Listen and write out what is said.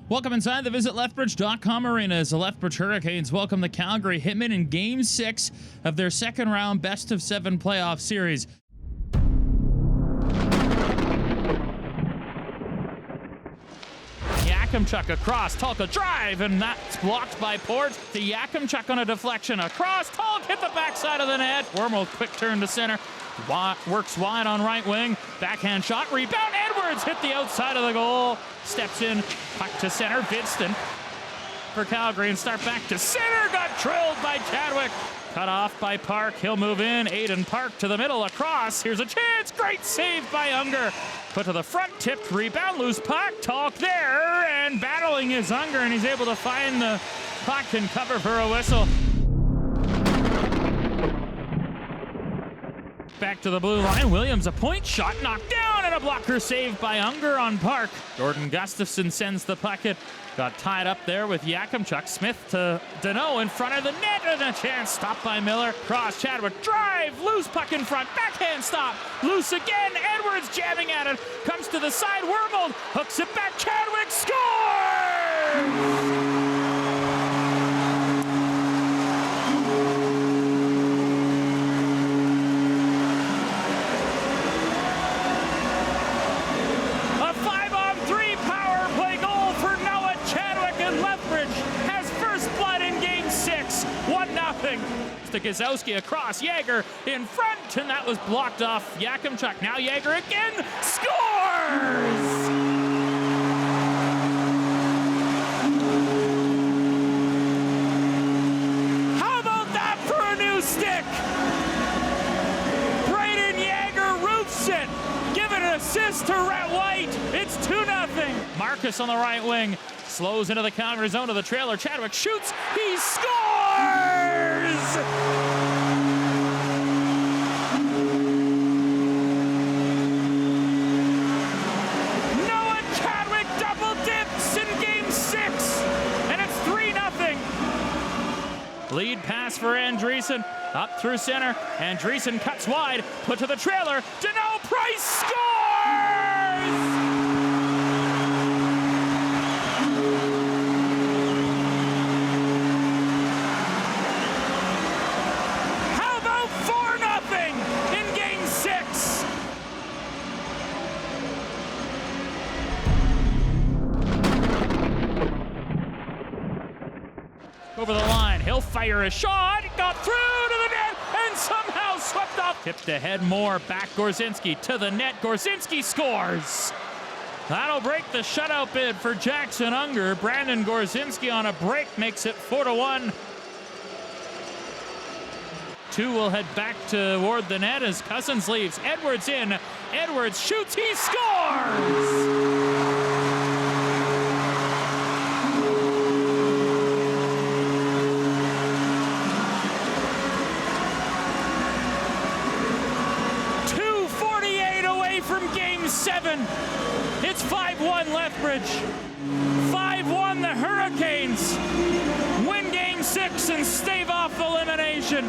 Welcome inside the Visit Lethbridge.com arena as the Lethbridge Hurricanes welcome the Calgary Hitmen in Game 6 of their second round best-of-7 playoff series. Yakimchuk across, Talk a drive, and that's blocked by Port. To Yakimchuk on a deflection across, Talk hit the backside of the net. Wormel, quick turn to center, works wide on right wing, backhand shot, rebound, Edwards hit the outside of the goal, steps in, puck to center, Vidston for Calgary and start back to center, got drilled by Chadwick. Cut off by Park, he'll move in, Aiden Park to the middle, across, here's a chance, great save by Unger. Put to the front, tipped, rebound, loose puck, Talk there, and battling is Unger, and he's able to find the puck and cover for a whistle. Back to the blue line, Williams a point shot, knocked down, and a blocker saved by Unger on Park. Jordan Gustafson sends the puck, it got tied up there with Yakimchuk. Smith to Deneau in front of the net, and a chance, stopped by Miller. Cross, Chadwick, drive, loose puck in front, backhand stop, loose again, Edwards jamming at it, comes to the side, Wormel hooks it back, Chadwick scores! Gazowski across, Yager in front, and that was blocked off Yakimchuk. Now Yager again scores! How about that for a new stick? Brayden Yager roofs it. Give an assist to Rhett White. It's 2-0. Marcus on the right wing slows into the counter zone to the trailer. Chadwick shoots. He scores! Noah Chadwick double dips in Game 6, and it's 3-0. Lead pass for Andreessen, up through center. Andreessen cuts wide, put to the trailer. Deneau Price scores! Over the line, he'll fire a shot, got through to the net, and somehow swept off. Tipped ahead more, back Gorzinski to the net, Gorzinski scores! That'll break the shutout bid for Jackson Unger. Brandon Gorzinski on a break makes it 4-1. Two will head back toward the net as Cousins leaves. Edwards in, Edwards shoots, he scores! It's 5-1 Lethbridge. 5-1 the Hurricanes. Win Game 6 and stave off elimination.